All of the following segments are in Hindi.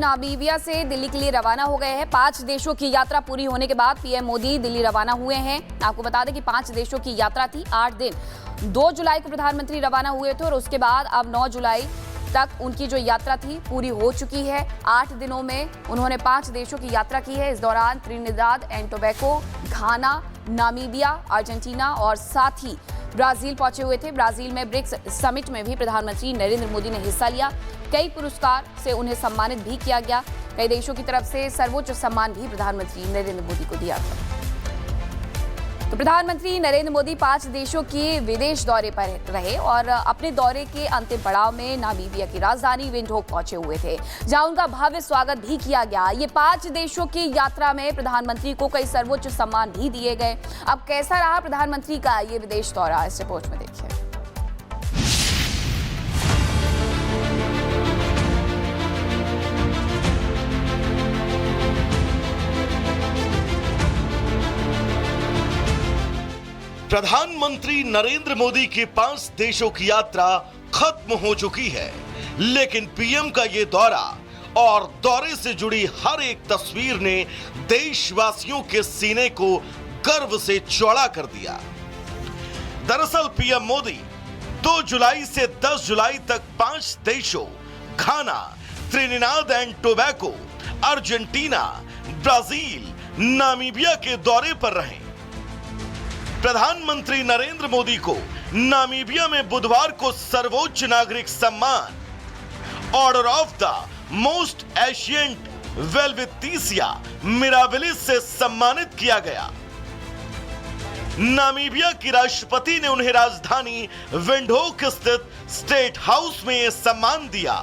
नामीबिया से दिल्ली के लिए रवाना हो गए हैं। 5 देशों की यात्रा पूरी होने के बाद पीएम मोदी दिल्ली रवाना हुए हैं। आपको बता दें कि 5 देशों की यात्रा थी। 8 दिन 2 जुलाई को प्रधानमंत्री रवाना हुए थे और उसके बाद अब 9 जुलाई तक उनकी जो यात्रा थी पूरी हो चुकी है। 8 दिनों में उन्होंने 5 देशों की यात्रा की है। इस दौरान Trinidad and Tobago, Ghana, Namibia, Argentina और साथ ही ब्राजील पहुंचे हुए थे। ब्राजील में ब्रिक्स समिट में भी प्रधानमंत्री नरेंद्र मोदी ने हिस्सा लिया। कई पुरस्कार से उन्हें सम्मानित भी किया गया। कई देशों की तरफ से सर्वोच्च सम्मान भी प्रधानमंत्री नरेंद्र मोदी को दिया गया। तो प्रधानमंत्री नरेंद्र मोदी 5 देशों के विदेश दौरे पर रहे और अपने दौरे के अंतिम पड़ाव में नामीबिया की राजधानी विंडहोक पहुंचे हुए थे, जहां उनका भव्य स्वागत भी किया गया। ये 5 देशों की यात्रा में प्रधानमंत्री को कई सर्वोच्च सम्मान भी दिए गए। अब कैसा रहा प्रधानमंत्री का ये विदेश दौरा, इस रिपोर्ट में देखिए। प्रधानमंत्री नरेंद्र मोदी की 5 देशों की यात्रा खत्म हो चुकी है, लेकिन पीएम का ये दौरा और दौरे से जुड़ी हर एक तस्वीर ने देशवासियों के सीने को गर्व से चौड़ा कर दिया। दरअसल पीएम मोदी 2 जुलाई से 10 जुलाई तक 5 देशों Ghana, Trinidad and Tobago, Argentina, Brazil, Namibia के दौरे पर रहे। प्रधानमंत्री नरेंद्र मोदी को नामीबिया में बुधवार को सर्वोच्च नागरिक सम्मान order of the most ancient welwitschia mirabilis से सम्मानित किया गया। नामीबिया की राष्ट्रपति ने उन्हें राजधानी विंडहोक स्थित स्टेट हाउस में यह सम्मान दिया।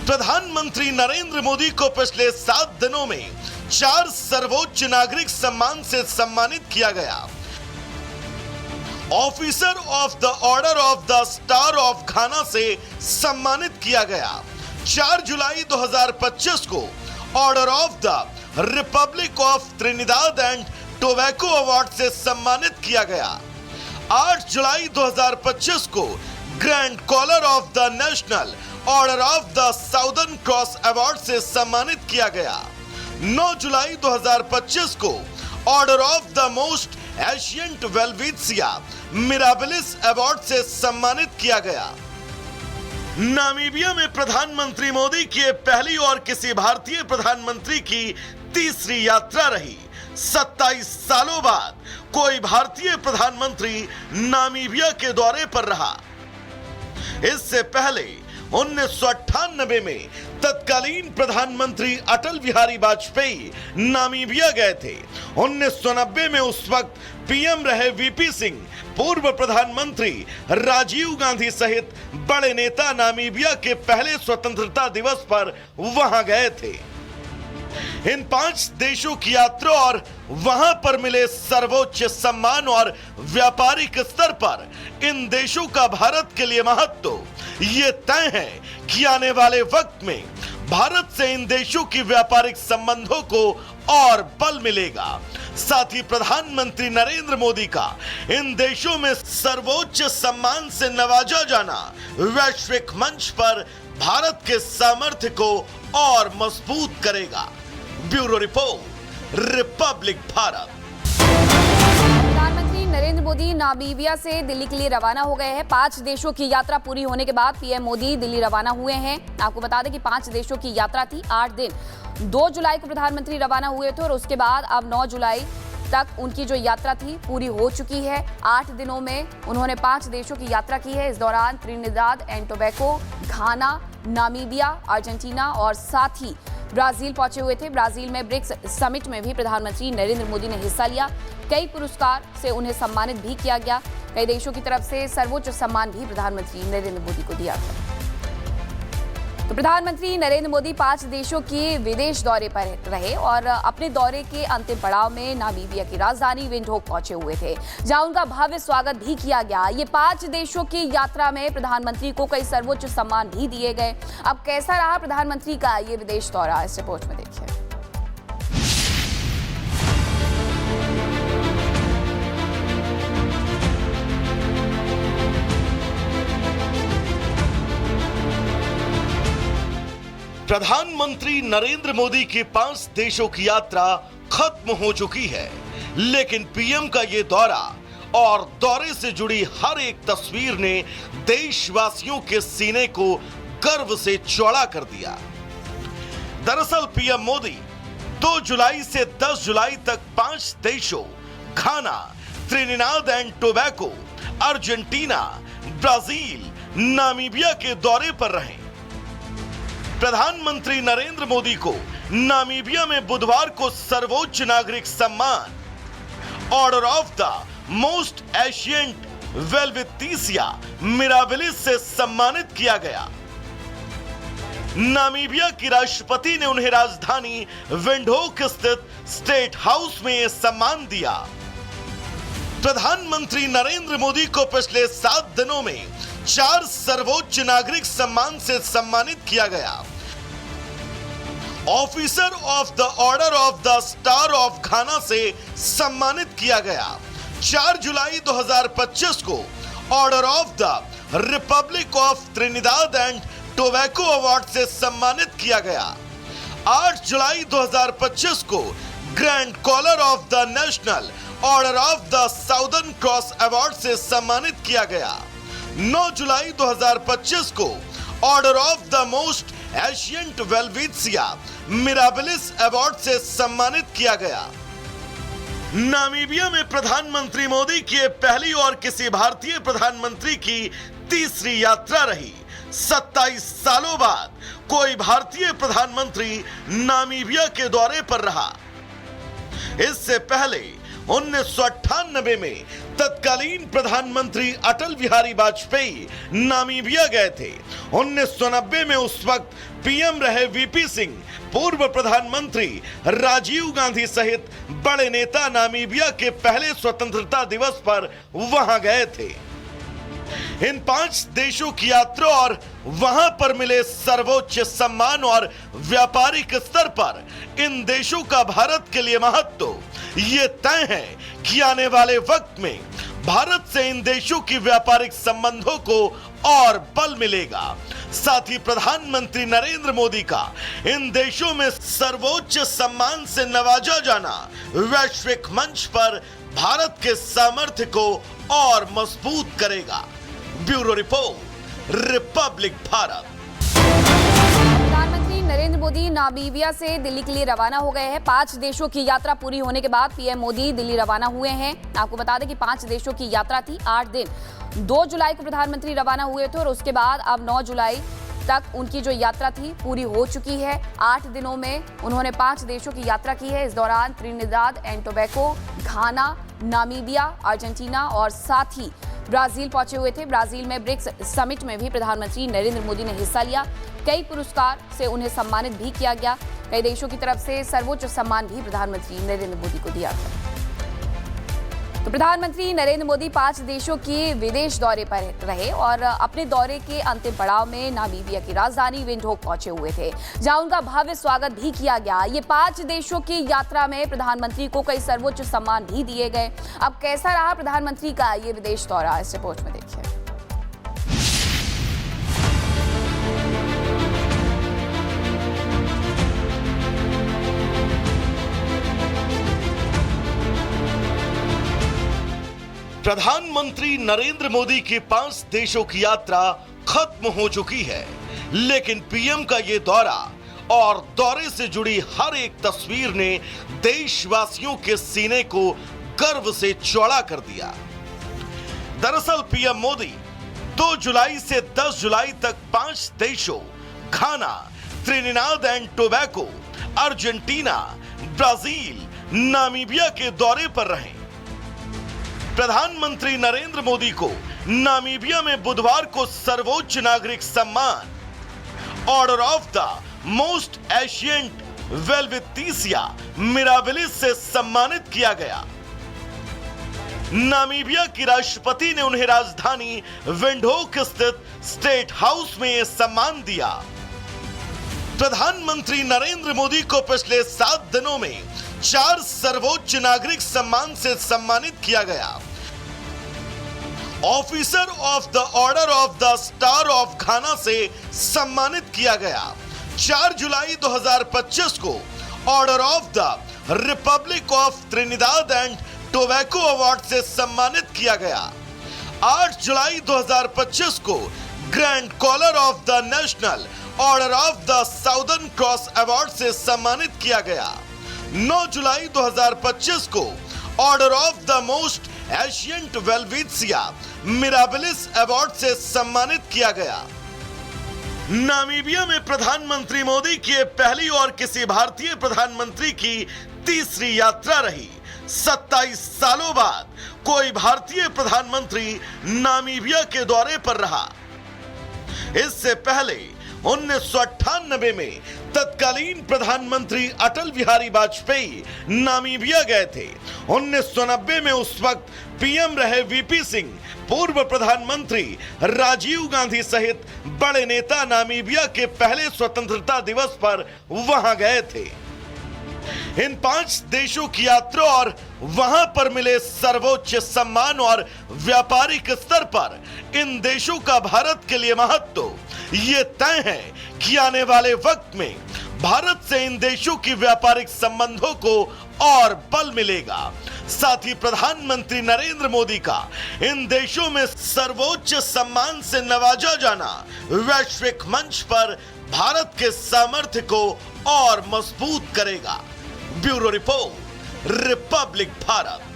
प्रधानमंत्री नरेंद्र मोदी को पिछले 7 दिनों में 4 सर्वोच्च नागरिक सम्मान से सम्मानित किया गया। Officer of the order of the star of Ghana से सम्मानित किया गया। 4 जुलाई 2025 को order of the republic of Trinidad and Tobago award से सम्मानित किया गया। 8 जुलाई 2025 को grand collar of the national order of the southern cross award से सम्मानित किया गया। 9 जुलाई 2025 को order of the most ancient welwitschia mirabilis award से सम्मानित किया गया। नामीबिया में प्रधानमंत्री मोदी की पहली और किसी भारतीय प्रधानमंत्री की तीसरी यात्रा रही। 27 सालों बाद कोई भारतीय प्रधानमंत्री नामीबिया के दौरे पर रहा। इससे पहले 1998 में तत्कालीन प्रधानमंत्री अटल बिहारी वाजपेयी नामीबिया गए थे। 1990 में उस वक्त पीएम रहे वीपी सिंह, पूर्व प्रधानमंत्री राजीव गांधी सहित बड़े नेता नामीबिया के पहले स्वतंत्रता दिवस पर वहां गए थे। इन 5 देशों की यात्रा और वहां पर मिले सर्वोच्च सम्मान और व्यापारिक स्तर पर इन देशों का भारत के लिए महत्व ये तय है कि आने वाले वक्त में भारत से इन देशों की व्यापारिक संबंधों को और बल मिलेगा। साथ ही प्रधानमंत्री नरेंद्र मोदी का इन देशों में सर्वोच्च सम्मान से नवाजा जाना वैश्विक मंच पर भारत के सामर्थ्य को और मजबूत करेगा। Bureau report, Republic Bharat. प्रधानमंत्री नरेंद्र मोदी नामीबिया से दिल्ली के लिए रवाना हो गए हैं। 5 देशों की यात्रा पूरी होने के बाद पीएम मोदी दिल्ली रवाना हुए हैं। आपको बता दें कि 5 देशों की यात्रा थी। 8 दिन 2 जुलाई को प्रधानमंत्री रवाना हुए थे और उसके बाद अब 9 जुलाई तक उनकी जो यात्रा थी पूरी हो चुकी है। 8 दिनों में उन्होंने 5 देशों की यात्रा की है। इस दौरान Trinidad and Tobago, Ghana, Namibia, Argentina और साथ ही ब्राजील पहुंचे हुए थे। ब्राजील में ब्रिक्स समिट में भी प्रधानमंत्री नरेंद्र मोदी ने हिस्सा लिया। कई पुरस्कार से उन्हें सम्मानित भी किया गया। कई देशों की तरफ से सर्वोच्च सम्मान भी प्रधानमंत्री नरेंद्र मोदी को दिया गया। तो प्रधानमंत्री नरेंद्र मोदी 5 देशों के विदेश दौरे पर रहे और अपने दौरे के अंतिम पड़ाव में नामीबिया की राजधानी विंडहोक पहुंचे हुए थे, जहां उनका भव्य स्वागत भी किया गया। ये 5 देशों की यात्रा में प्रधानमंत्री को कई सर्वोच्च सम्मान भी दिए गए। अब कैसा रहा प्रधानमंत्री का ये विदेश दौरा, इस रिपोर्ट में देखिए। प्रधानमंत्री नरेंद्र मोदी की 5 देशों की यात्रा खत्म हो चुकी है, लेकिन पीएम का ये दौरा और दौरे से जुड़ी हर एक तस्वीर ने देशवासियों के सीने को गर्व से चौड़ा कर दिया। दरअसल पीएम मोदी 2 जुलाई से 10 जुलाई तक 5 देशों Ghana, Trinidad and Tobago, Argentina, Brazil, Namibia के दौरे पर रहे। प्रधानमंत्री नरेंद्र मोदी को नामीबिया में बुधवार को सर्वोच्च नागरिक सम्मान order of the most ancient welwitschia mirabilis से सम्मानित किया गया। नामीबिया की राष्ट्रपति ने उन्हें राजधानी विंडहोक स्थित स्टेट हाउस में यह सम्मान दिया। प्रधानमंत्री नरेंद्र मोदी को पिछले 7 दिनों में 4 सर्वोच्च नागरिक सम्मान से सम्मानित किया गया। Officer of the order of the star of Ghana से सम्मानित किया गया। 4 जुलाई 2025 को order of the republic of Trinidad and Tobago award से सम्मानित किया गया। 8 जुलाई 2025 को grand collar of the national order of the southern cross award से सम्मानित किया गया। 9 जुलाई 2025 को order of the most ancient welwitschia mirabilis award से सम्मानित किया गया। नामीबिया में प्रधानमंत्री मोदी की पहली और किसी भारतीय प्रधानमंत्री की तीसरी यात्रा रही। 27 सालों बाद कोई भारतीय प्रधानमंत्री नामीबिया के दौरे पर रहा। इससे पहले 1998 में तत्कालीन प्रधानमंत्री अटल बिहारी वाजपेयी नामीबिया गए थे। 1990 में उस वक्त पीएम रहे वीपी सिंह, पूर्व प्रधानमंत्री राजीव गांधी सहित बड़े नेता नामीबिया के पहले स्वतंत्रता दिवस पर वहां गए थे। इन 5 देशों की यात्रा और वहां पर मिले सर्वोच्च सम्मान और व्यापारिक स्तर पर इन देशों का भारत के लिए महत्व ये तय है कि आने वाले वक्त में भारत से इन देशों की व्यापारिक संबंधों को और बल मिलेगा। साथ ही प्रधानमंत्री नरेंद्र मोदी का इन देशों में सर्वोच्च सम्मान से नवाजा जाना वैश्विक मंच पर भारत के सामर्थ्य को और मजबूत करेगा। Bureau report, Republic Bharat. प्रधानमंत्री नरेंद्र मोदी नामीबिया से दिल्ली के लिए रवाना हो गए हैं। 5 देशों की यात्रा पूरी होने के बाद पीएम मोदी दिल्ली रवाना हुए हैं। आपको बता दें कि 5 देशों की यात्रा थी। 8 दिन 2 जुलाई को प्रधानमंत्री रवाना हुए थे और उसके बाद अब 9 जुलाई तक उनकी जो यात्रा थी पूरी हो चुकी है। 8 दिनों में उन्होंने 5 देशों की यात्रा की है। इस दौरान Trinidad and Tobago, Ghana, Namibia, Argentina और साथ ही ब्राजील पहुंचे हुए थे। ब्राजील में ब्रिक्स समिट में भी प्रधानमंत्री नरेंद्र मोदी ने हिस्सा लिया। कई पुरस्कार से उन्हें सम्मानित भी किया गया। कई देशों की तरफ से सर्वोच्च सम्मान भी प्रधानमंत्री नरेंद्र मोदी को दिया गया। तो प्रधानमंत्री नरेंद्र मोदी 5 देशों के विदेश दौरे पर रहे और अपने दौरे के अंतिम पड़ाव में नामीबिया की राजधानी विंडहोक पहुंचे हुए थे, जहां उनका भव्य स्वागत भी किया गया। ये 5 देशों की यात्रा में प्रधानमंत्री को कई सर्वोच्च सम्मान भी दिए गए। अब कैसा रहा प्रधानमंत्री का ये विदेश दौरा, इस रिपोर्ट में देखिए। प्रधानमंत्री नरेंद्र मोदी की 5 देशों की यात्रा खत्म हो चुकी है, लेकिन पीएम का ये दौरा और दौरे से जुड़ी हर एक तस्वीर ने देशवासियों के सीने को गर्व से चौड़ा कर दिया। दरअसल पीएम मोदी 2 जुलाई से 10 जुलाई तक 5 देशों Ghana, Trinidad and Tobago, Argentina, Brazil, Namibia के दौरे पर रहे। प्रधानमंत्री नरेंद्र मोदी को नामीबिया में बुधवार को सर्वोच्च नागरिक सम्मान order of the most ancient welwitschia mirabilis से सम्मानित किया गया। नामीबिया की राष्ट्रपति ने उन्हें राजधानी विंडहोक स्थित स्टेट हाउस में यह सम्मान दिया। प्रधानमंत्री नरेंद्र मोदी को पिछले 7 दिनों में 4 सर्वोच्च नागरिक सम्मान से सम्मानित किया गया। Officer of the order of the star of Ghana से सम्मानित किया गया। 4 जुलाई 2025 को order of the republic of Trinidad and Tobago award से सम्मानित किया गया। 8 जुलाई 2025 को grand collar of the national order of the southern cross award से सम्मानित किया गया। 9 जुलाई 2025 को order of the most ancient welwitschia mirabilis award से सम्मानित किया गया। नामीबिया में प्रधानमंत्री मोदी की ये पहली और किसी भारतीय प्रधानमंत्री की तीसरी यात्रा रही। 27 सालों बाद कोई भारतीय प्रधानमंत्री नामीबिया के दौरे पर रहा। इससे पहले 1998 में तत्कालीन प्रधानमंत्री अटल बिहारी वाजपेयी नामीबिया गए थे। 1990 में उस वक्त पीएम रहे वीपी सिंह, पूर्व प्रधानमंत्री राजीव गांधी सहित बड़े नेता नामीबिया के पहले स्वतंत्रता दिवस पर वहां गए थे। इन 5 देशों की यात्रा और वहां पर मिले सर्वोच्च सम्मान और व्यापारिक स्तर पर इन देशों का भारत के लिए महत्व ये तय है कि आने वाले वक्त में भारत से इन देशों की व्यापारिक संबंधों को और बल मिलेगा। साथ ही प्रधानमंत्री नरेंद्र मोदी का इन देशों में सर्वोच्च सम्मान से नवाजा जाना वैश्विक मंच पर भारत के सामर्थ्य को और मजबूत करेगा। Bureau report, Republic Bharat.